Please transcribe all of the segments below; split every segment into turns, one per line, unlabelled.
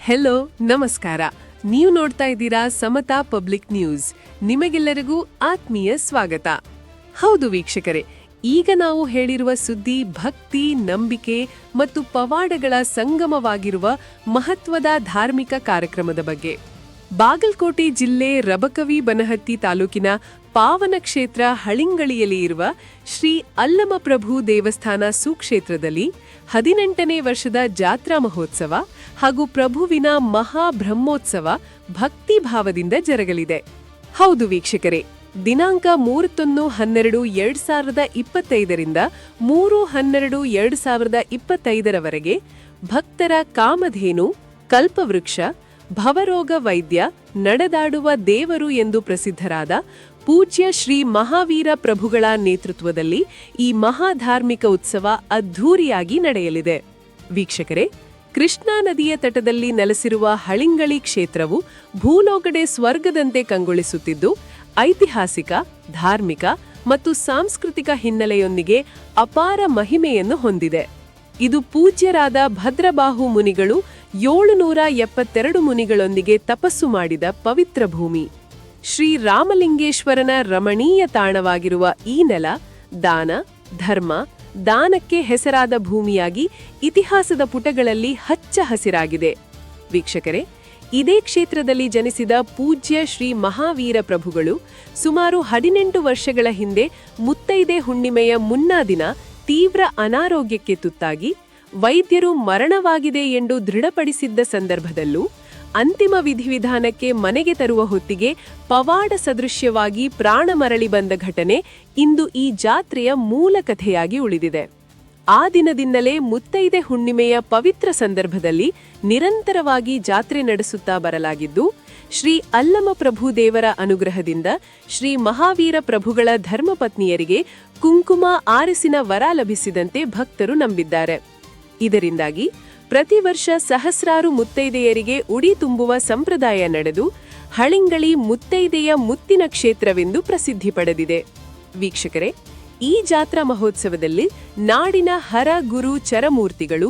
Hello, ನಮಸ್ಕಾರ. ನೀವು ನೋಡ್ತಾ ಇದ್ದೀರಾ ಸಮತಾ ಪಬ್ಲಿಕ್ ನ್ಯೂಸ್. ನಿಮಗೆಲ್ಲರಿಗೂ ಆತ್ಮೀಯ ಸ್ವಾಗತ. ಹೌದು ವೀಕ್ಷಕರೇ, ಈಗ ನಾವು ಹೇಳಿರುವ ಸುದ್ದಿ ಭಕ್ತಿ, ನಂಬಿಕೆ ಮತ್ತು ಪವಾಡಗಳ ಸಂಗಮವಾಗಿರುವ ಮಹತ್ವದ ಧಾರ್ಮಿಕ ಕಾರ್ಯಕ್ರಮದ ಬಗ್ಗೆ. ಬಾಗಲಕೋಟೆ ಜಿಲ್ಲೆ ರಬಕವಿ ಬನಹಟ್ಟಿ ತಾಲೂಕಿನ ಪಾವನ ಕ್ಷೇತ್ರ ಹಳಿಂಗಳಿಯಲ್ಲಿ ಇರುವ ಶ್ರೀ ಅಲ್ಲಮಪ್ರಭು ದೇವಸ್ಥಾನ ಸುಕ್ಷೇತ್ರದಲ್ಲಿ 18ನೇ ವರ್ಷದ ಜಾತ್ರಾ ಮಹೋತ್ಸವ ಹಾಗೂ ಪ್ರಭುವಿನ ಮಹಾಬ್ರಹ್ಮೋತ್ಸವ ಭಕ್ತಿಭಾವದಿಂದ ಜರಗಲಿದೆ. ಹೌದು ವೀಕ್ಷಕರೇ, ದಿನಾಂಕ 31-12-2025 3-12-2025 ಭಕ್ತರ ಕಾಮಧೇನು, ಕಲ್ಪವೃಕ್ಷ, ಭವರೋಗ ವೈದ್ಯ, ನಡೆದಾಡುವ ದೇವರು ಎಂದು ಪ್ರಸಿದ್ಧರಾದ ಪೂಜ್ಯ ಶ್ರೀ ಮಹಾವೀರ ಪ್ರಭುಗಳ ನೇತೃತ್ವದಲ್ಲಿ ಈ ಮಹಾಧಾರ್ಮಿಕ ಉತ್ಸವ ಅದ್ಧೂರಿಯಾಗಿ ನಡೆಯಲಿದೆ. ವೀಕ್ಷಕರೇ, ಕೃಷ್ಣಾ ನದಿಯ ತಟದಲ್ಲಿ ನೆಲೆಸಿರುವ ಹಳಿಂಗಳಿ ಕ್ಷೇತ್ರವು ಭೂಲೋಕಡೆ ಸ್ವರ್ಗದಂತೆ ಕಂಗೊಳಿಸುತ್ತಿದ್ದು, ಐತಿಹಾಸಿಕ, ಧಾರ್ಮಿಕ ಮತ್ತು ಸಾಂಸ್ಕೃತಿಕ ಹಿನ್ನೆಲೆಯೊಂದಿಗೆ ಅಪಾರ ಮಹಿಮೆಯನ್ನು ಹೊಂದಿದೆ. ಇದು ಪೂಜ್ಯರಾದ ಭದ್ರಬಾಹು ಮುನಿಗಳು 772 ಮುನಿಗಳೊಂದಿಗೆ ತಪಸ್ಸು ಮಾಡಿದ ಪವಿತ್ರ ಭೂಮಿ. ಶ್ರೀ ರಾಮಲಿಂಗೇಶ್ವರನ ರಮಣೀಯ ತಾಣವಾಗಿರುವ ಈ ನೆಲ ದಾನ, ಧರ್ಮ, ದಾನಕ್ಕೆ ಹೆಸರಾದ ಭೂಮಿಯಾಗಿ ಇತಿಹಾಸದ ಪುಟಗಳಲ್ಲಿ ಹಚ್ಚ ಹಸಿರಾಗಿದೆ. ವೀಕ್ಷಕರೇ, ಇದೇ ಕ್ಷೇತ್ರದಲ್ಲಿ ಜನಿಸಿದ ಪೂಜ್ಯ ಶ್ರೀ ಮಹಾವೀರ ಪ್ರಭುಗಳು ಸುಮಾರು 18 ವರ್ಷಗಳ ಹಿಂದೆ ಮುತ್ತೈದೆ ಹುಣ್ಣಿಮೆಯ ಮುನ್ನಾ ದಿನ ತೀವ್ರ ಅನಾರೋಗ್ಯಕ್ಕೆ ತುತ್ತಾಗಿ ವೈದ್ಯರು ಮರಣವಾಗಿದೆ ಎಂದು ದೃಢಪಡಿಸಿದ್ದ ಸಂದರ್ಭದಲ್ಲೂ ಅಂತಿಮ ವಿಧಿವಿಧಾನಕ್ಕೆ ಮನೆಗೆ ತರುವ ಹೊತ್ತಿಗೆ ಪವಾಡ ಸದೃಶ್ಯವಾಗಿ ಪ್ರಾಣ ಮರಳಿ ಬಂದ ಘಟನೆ ಇಂದು ಈ ಜಾತ್ರೆಯ ಮೂಲ ಕಥೆಯಾಗಿ ಉಳಿದಿದೆ. ಆ ದಿನದಿಂದಲೇ ಮುತ್ತೈದೆ ಹುಣ್ಣಿಮೆಯ ಪವಿತ್ರ ಸಂದರ್ಭದಲ್ಲಿ ನಿರಂತರವಾಗಿ ಜಾತ್ರೆ ನಡೆಸುತ್ತಾ ಬರಲಾಗಿದ್ದು, ಶ್ರೀ ಅಲ್ಲಮಪ್ರಭು ದೇವರ ಅನುಗ್ರಹದಿಂದ ಶ್ರೀ ಮಹಾವೀರ ಪ್ರಭುಗಳ ಧರ್ಮಪತ್ನಿಯರಿಗೆ ಕುಂಕುಮ ಆರಿಸಿನ ವರ ಲಭಿಸಿದಂತೆ ಭಕ್ತರು ನಂಬಿದ್ದಾರೆ. ಇದರಿಂದಾಗಿ ಪ್ರತಿ ವರ್ಷ ಸಹಸ್ರಾರು ಮುತ್ತೈದೆಯರಿಗೆ ಉಡಿ ತುಂಬುವ ಸಂಪ್ರದಾಯ ನಡೆದು ಹಳಿಂಗಳಿ ಮುತ್ತೈದೆಯ ಮುತ್ತಿನ ಕ್ಷೇತ್ರವೆಂದು ಪ್ರಸಿದ್ಧಿ ಪಡೆದಿದೆ. ವೀಕ್ಷಕರೇ, ಈ ಜಾತ್ರಾ ಮಹೋತ್ಸವದಲ್ಲಿ ನಾಡಿನ ಹರ ಗುರು ಚರಮೂರ್ತಿಗಳು,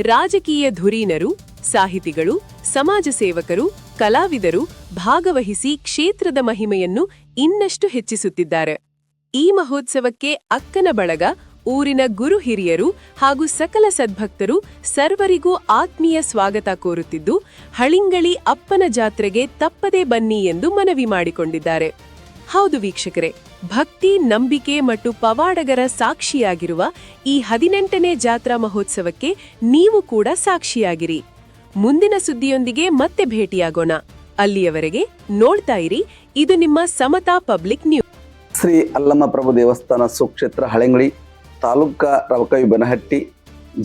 ರಾಜಕೀಯ ಧುರೀಣರು, ಸಾಹಿತಿಗಳು, ಸಮಾಜ ಸೇವಕರು, ಕಲಾವಿದರು ಭಾಗವಹಿಸಿ ಕ್ಷೇತ್ರದ ಮಹಿಮೆಯನ್ನು ಇನ್ನಷ್ಟು ಹೆಚ್ಚಿಸುತ್ತಿದ್ದಾರೆ. ಈ ಮಹೋತ್ಸವಕ್ಕೆ ಅಕ್ಕನ ಬಳಗ, ಊರಿನ ಗುರು ಹಿರಿಯರು ಹಾಗೂ ಸಕಲ ಸದ್ಭಕ್ತರು ಸರ್ವರಿಗೂ ಆತ್ಮೀಯ ಸ್ವಾಗತ ಕೋರುತ್ತಿದ್ದು, ಹಳಿಂಗಳಿ ಅಪ್ಪನ ಜಾತ್ರೆಗೆ ತಪ್ಪದೇ ಬನ್ನಿ ಎಂದು ಮನವಿ ಮಾಡಿಕೊಂಡಿದ್ದಾರೆ. ಹೌದು ವೀಕ್ಷಕರೇ, ಭಕ್ತಿ, ನಂಬಿಕೆ ಮತ್ತು ಪವಾಡಗರ ಸಾಕ್ಷಿಯಾಗಿರುವ ಈ 18ನೇ ಜಾತ್ರಾ ಮಹೋತ್ಸವಕ್ಕೆ ನೀವು ಕೂಡ ಸಾಕ್ಷಿಯಾಗಿರಿ. ಮುಂದಿನ ಸುದ್ದಿಯೊಂದಿಗೆ ಮತ್ತೆ ಭೇಟಿಯಾಗೋಣ. ಅಲ್ಲಿಯವರೆಗೆ ನೋಡ್ತಾ ಇರಿ ಇದು ನಿಮ್ಮ ಸಮತಾ ಪಬ್ಲಿಕ್ ನ್ಯೂಸ್.
ಶ್ರೀ ಅಲ್ಲಮಪ್ರಭು ದೇವಸ್ಥಾನ ಸುಕ್ಷೇತ್ರ ಹಳಿಂಗಳಿ, ತಾಲೂಕಾ ರಬಕವಿ ಬನಹಟ್ಟಿ,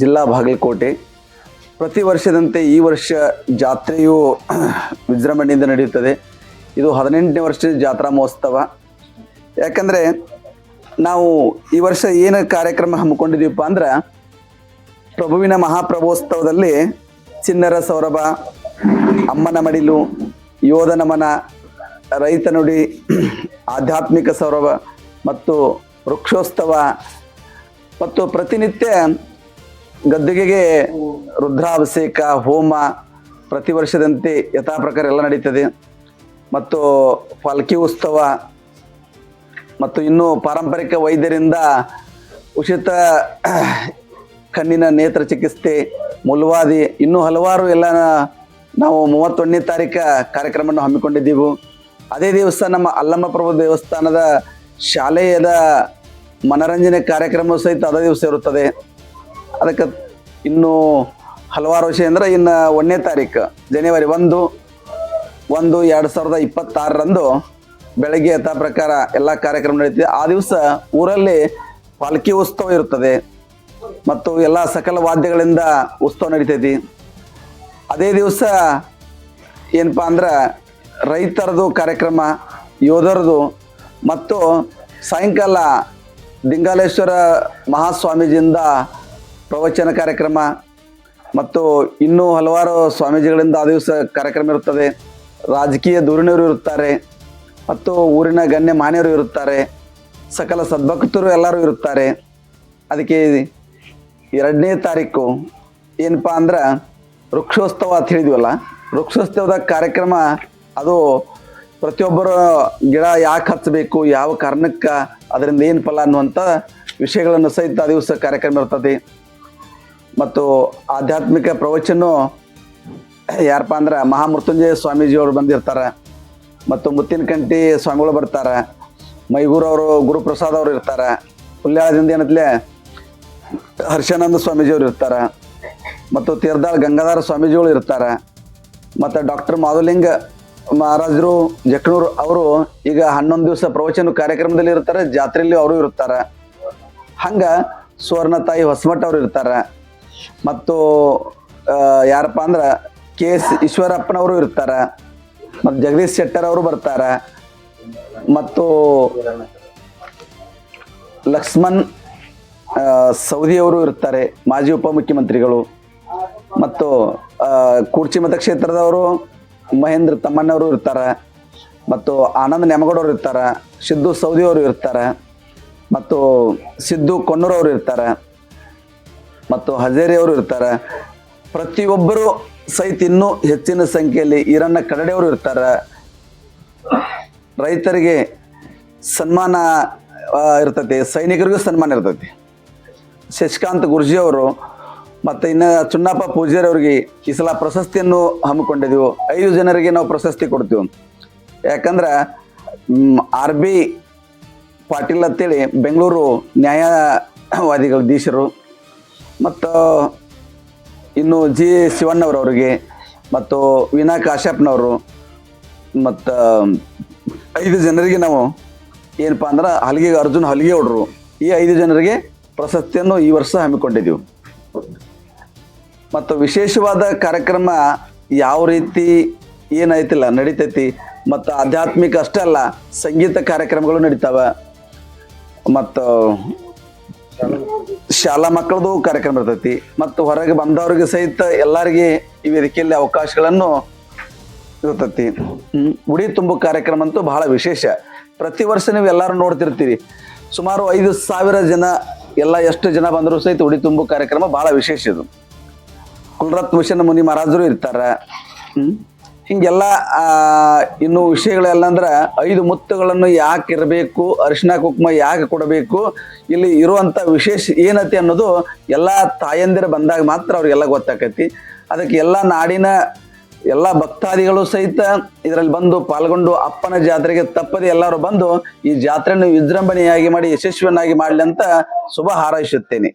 ಜಿಲ್ಲಾ ಬಾಗಲಕೋಟೆ. ಪ್ರತಿ ವರ್ಷದಂತೆ ಈ ವರ್ಷ ಜಾತ್ರೆಯು ವಿಜೃಂಭಣೆಯಿಂದ ನಡೆಯುತ್ತದೆ. ಇದು 18ನೇ ವರ್ಷದ ಜಾತ್ರಾ ಮಹೋತ್ಸವ. ಯಾಕಂದರೆ ನಾವು ಈ ವರ್ಷ ಏನು ಕಾರ್ಯಕ್ರಮ ಹಮ್ಮಿಕೊಂಡಿದ್ದೀವಪ್ಪ ಅಂದ್ರೆ, ಪ್ರಭುವಿನ ಮಹಾಪ್ರಭೋತ್ಸವದಲ್ಲಿ ಚಿನ್ನರ ಸೌರಭ, ಅಮ್ಮನ ಮಡಿಲು, ಯೋಧ ನಮನ, ರೈತ ನುಡಿ, ಆಧ್ಯಾತ್ಮಿಕ ಸೌರಭ ಮತ್ತು ವೃಕ್ಷೋತ್ಸವ ಮತ್ತು ಪ್ರತಿನಿತ್ಯ ಗದ್ದುಗೆಗೆ ರುದ್ರಾಭಿಷೇಕ, ಹೋಮ ಪ್ರತಿ ವರ್ಷದಂತೆ ಯಥಾ ಪ್ರಕಾರ ಎಲ್ಲ ನಡೀತದೆ. ಮತ್ತು ಪಾಲ್ಕಿ ಉತ್ಸವ ಮತ್ತು ಇನ್ನೂ ಪಾರಂಪರಿಕ ವೈದ್ಯರಿಂದ ಉಚಿತ ಕಣ್ಣಿನ ನೇತ್ರ ಚಿಕಿತ್ಸೆ, ಮುಲ್ವಾದಿ, ಇನ್ನೂ ಹಲವಾರು ಎಲ್ಲ ನಾವು 31ನೇ ತಾರೀಕು ಕಾರ್ಯಕ್ರಮವನ್ನು ಹಮ್ಮಿಕೊಂಡಿದ್ದೀವಿ. ಅದೇ ದಿವಸ ನಮ್ಮ ಅಲ್ಲಮಪ್ರಭು ದೇವಸ್ಥಾನದ ಶಾಲೆಯದ ಮನರಂಜನೆ ಕಾರ್ಯಕ್ರಮ ಸಹಿತ ಅದೇ ದಿವಸ ಇರುತ್ತದೆ. ಅದಕ್ಕೆ ಇನ್ನೂ ಹಲವಾರು ವಿಷಯ ಅಂದರೆ, ಇನ್ನು 1ನೇ ತಾರೀಕು ಜನವರಿ 1/1/2026 ಬೆಳಗ್ಗೆ ಯಥಾ ಪ್ರಕಾರ ಎಲ್ಲ ಕಾರ್ಯಕ್ರಮ ನಡೀತಿದೆ. ಆ ದಿವಸ ಊರಲ್ಲಿ ಪಾಲ್ಕಿ ಉತ್ಸವ ಇರುತ್ತದೆ ಮತ್ತು ಎಲ್ಲ ಸಕಲ ವಾದ್ಯಗಳಿಂದ ಉತ್ಸವ ನಡೀತೈತಿ. ಅದೇ ದಿವಸ ಏನಪ್ಪ ಅಂದ್ರೆ ರೈತರದು ಕಾರ್ಯಕ್ರಮ, ಯೋಧರದು ಮತ್ತು ಸಾಯಂಕಾಲ ದಿಂಗಾಲೇಶ್ವರ ಮಹಾಸ್ವಾಮೀಜಿಯಿಂದ ಪ್ರವಚನ ಕಾರ್ಯಕ್ರಮ ಮತ್ತು ಇನ್ನೂ ಹಲವಾರು ಸ್ವಾಮೀಜಿಗಳಿಂದ ಆ ದಿವಸ ಕಾರ್ಯಕ್ರಮ ಇರುತ್ತದೆ. ರಾಜಕೀಯ ಧುರೀಣರು ಇರುತ್ತಾರೆ ಮತ್ತು ಊರಿನ ಗಣ್ಯ ಮಾನ್ಯರು ಇರುತ್ತಾರೆ, ಸಕಲ ಸದ್ಭಕ್ತರು ಎಲ್ಲರೂ ಇರುತ್ತಾರೆ. ಅದಕ್ಕೆ 2ನೇ ತಾರೀಕು ಏನಪ್ಪ ಅಂದ್ರೆ ವೃಕ್ಷೋತ್ಸವ ಅಂತ ಹೇಳಿದ್ವಲ್ಲ, ವೃಕ್ಷೋತ್ಸವದ ಕಾರ್ಯಕ್ರಮ ಅದು ಪ್ರತಿಯೊಬ್ಬರು ಗಿಡ ಯಾಕೆ ಹಚ್ಚಬೇಕು, ಯಾವ ಕಾರಣಕ್ಕೆ, ಅದರಿಂದ ಏನು ಫಲ ಅನ್ನುವಂಥ ವಿಷಯಗಳನ್ನು ಸಹಿತ ದಿವಸ ಕಾರ್ಯಕ್ರಮ ಇರ್ತದೆ. ಮತ್ತು ಆಧ್ಯಾತ್ಮಿಕ ಪ್ರವಚನ ಯಾರಪ್ಪ ಅಂದ್ರೆ ಮಹಾಮೃತ್ಯುಂಜಯ ಸ್ವಾಮೀಜಿಯವರು ಬಂದಿರ್ತಾರೆ, ಮತ್ತು ಮುತ್ತಿನಕಂಟಿ ಸ್ವಾಮಿಗಳು ಬರ್ತಾರೆ, ಮೈಗೂರವರು ಗುರುಪ್ರಸಾದ್ ಅವರು ಇರ್ತಾರೆ, ಹುಲ್ಯಾಳದಿಂದ ಏನತ್ಲೆ ಹರ್ಷಾನಂದ ಸ್ವಾಮೀಜಿಯವರು ಇರ್ತಾರೆ, ಮತ್ತು ತೀರ್ದಾಳ್ ಗಂಗಾಧರ ಸ್ವಾಮೀಜಿಗಳು ಇರ್ತಾರೆ, ಮತ್ತು ಡಾಕ್ಟರ್ ಮಾಧುಲಿಂಗ ಮಹಾರಾಜರು ಜಕ್ನೂರು ಅವರು ಈಗ 11 ದಿವಸ ಪ್ರವಚನ ಕಾರ್ಯಕ್ರಮದಲ್ಲಿ ಇರ್ತಾರೆ, ಜಾತ್ರೆಯಲ್ಲಿ ಅವರು ಇರ್ತಾರೆ. ಹಂಗೆ ಸುವರ್ಣ ತಾಯಿ ಹೊಸಮಠ ಅವರು ಇರ್ತಾರೆ, ಮತ್ತು ಯಾರಪ್ಪ ಅಂದ್ರೆ KS ಈಶ್ವರಪ್ಪನವರು ಇರ್ತಾರೆ, ಮತ್ತು ಜಗದೀಶ್ ಶೆಟ್ಟರ್ ಅವರು ಬರ್ತಾರೆ, ಮತ್ತು ಲಕ್ಷ್ಮಣ್ ಸೌದಿಯವರು ಇರ್ತಾರೆ, ಮಾಜಿ ಉಪಮುಖ್ಯಮಂತ್ರಿಗಳು, ಮತ್ತು ಕೂಡ್ಚಿ ಮತಕ್ಷೇತ್ರದವರು ಮಹೇಂದ್ರ ತಮ್ಮಣ್ಣವರು ಇರ್ತಾರೆ, ಮತ್ತು ಆನಂದ್ ನ್ಯಾಮಗೌಡವರು ಇರ್ತಾರೆ, ಸಿದ್ದು ಸೌದಿಯವರು ಇರ್ತಾರೆ, ಮತ್ತು ಸಿದ್ದು ಕೊನ್ನೂರವರು ಇರ್ತಾರೆ, ಮತ್ತು ಹಜೇರಿ ಅವರು ಇರ್ತಾರೆ. ಪ್ರತಿಯೊಬ್ಬರು ಸಹಿತ ಇನ್ನೂ ಹೆಚ್ಚಿನ ಸಂಖ್ಯೆಯಲ್ಲಿ ಈರಣ್ಣ ಕರಡೆಯವರು ಇರ್ತಾರೆ. ರೈತರಿಗೆ ಸನ್ಮಾನ ಇರ್ತೈತಿ, ಸೈನಿಕರಿಗೂ ಸನ್ಮಾನ ಇರ್ತೈತಿ. ಶಶಿಕಾಂತ್ ಗುರ್ಜಿ ಅವರು ಮತ್ತು ಇನ್ನು ಚುನ್ನಪ್ಪ ಪೂಜಾರಿ ಅವ್ರಿಗೆ ಈ ಸಲ ಪ್ರಶಸ್ತಿಯನ್ನು ಹಮ್ಮಿಕೊಂಡಿದ್ದೆವು. 5 ಜನರಿಗೆ ನಾವು ಪ್ರಶಸ್ತಿ ಕೊಡ್ತೀವಿ. ಯಾಕಂದ್ರೆ RB ಪಾಟೀಲ್ ಅಂತೇಳಿ ಬೆಂಗಳೂರು ನ್ಯಾಯವಾದಿಗಳು ದೀಶರು, ಮತ್ತು ಇನ್ನು G ಶಿವಣ್ಣವ್ರವ್ರಿಗೆ, ಮತ್ತು ವೀಣಾ ಕಾಶ್ಯಪ್ನವರು, ಮತ್ತು 5 ಜನರಿಗೆ ನಾವು ಏನಪ್ಪ ಅಂದ್ರೆ ಅರ್ಜುನ್ ಹಲಿಗೆ ಹೊಡ್ರು, ಈ 5 ಜನರಿಗೆ ಪ್ರಶಸ್ತಿಯನ್ನು ಈ ವರ್ಷ ಹಮ್ಮಿಕೊಂಡಿದ್ದೀವಿ. ಮತ್ತು ವಿಶೇಷವಾದ ಕಾರ್ಯಕ್ರಮ ಯಾವ ರೀತಿ ಏನೈತಿಲ್ಲ ನಡೀತೈತಿ. ಮತ್ತು ಆಧ್ಯಾತ್ಮಿಕ ಅಷ್ಟೇ ಅಲ್ಲ, ಸಂಗೀತ ಕಾರ್ಯಕ್ರಮಗಳು ನಡೀತಾವೆ, ಮತ್ತು ಶಾಲಾ ಮಕ್ಕಳದು ಕಾರ್ಯಕ್ರಮ ಇರ್ತೈತಿ, ಮತ್ತು ಹೊರಗೆ ಬಂದವ್ರಿಗೆ ಸಹಿತ ಎಲ್ಲರಿಗೆ ಈ ವೇದಿಕೆಯಲ್ಲಿ ಅವಕಾಶಗಳನ್ನು ಇರ್ತೈತಿ. ಉಡಿ ತುಂಬು ಕಾರ್ಯಕ್ರಮ ಅಂತೂ ಬಹಳ ವಿಶೇಷ. ಪ್ರತಿ ವರ್ಷ ನೀವು ಎಲ್ಲರೂ ನೋಡ್ತಿರ್ತೀರಿ, ಸುಮಾರು 5,000 ಜನ ಎಲ್ಲ ಎಷ್ಟು ಜನ ಬಂದರೂ ಸಹಿತ ಉಡಿ ತುಂಬು ಕಾರ್ಯಕ್ರಮ ಬಹಳ ವಿಶೇಷ. ಇದು ಕುಲರತ್ನ ಮಿಷನ್ ಮುನಿ ಮಹಾರಾಜರು ಇರ್ತಾರೆ. ಹಿಂಗೆಲ್ಲ ಇನ್ನು ವಿಷಯಗಳೆಲ್ಲ ಅಂದ್ರೆ 5 ಮುತ್ತುಗಳನ್ನು ಯಾಕೆ ಇರಬೇಕು, ಅರಿಶಿನ ಕುಂಕುಮ ಯಾಕೆ ಕೊಡಬೇಕು, ಇಲ್ಲಿ ಇರುವಂಥ ವಿಶೇಷ ಏನತಿ ಅನ್ನೋದು ಎಲ್ಲ ತಾಯಂದಿರ ಬಂದಾಗ ಮಾತ್ರ ಅವ್ರಿಗೆಲ್ಲ ಗೊತ್ತಾಕೈತಿ. ಅದಕ್ಕೆ ಎಲ್ಲ ನಾಡಿನ ಎಲ್ಲ ಭಕ್ತಾದಿಗಳು ಸಹಿತ ಇದರಲ್ಲಿ ಬಂದು ಪಾಲ್ಗೊಂಡು ಅಪ್ಪನ ಜಾತ್ರೆಗೆ ತಪ್ಪದೆ ಎಲ್ಲರೂ ಬಂದು ಈ ಜಾತ್ರೆಯನ್ನು ವಿಜೃಂಭಣೆಯಾಗಿ ಮಾಡಿ ಯಶಸ್ವಿಯನ್ನಾಗಿ ಮಾಡಲಿ ಅಂತ ಶುಭ ಹಾರೈಸುತ್ತೇನೆ.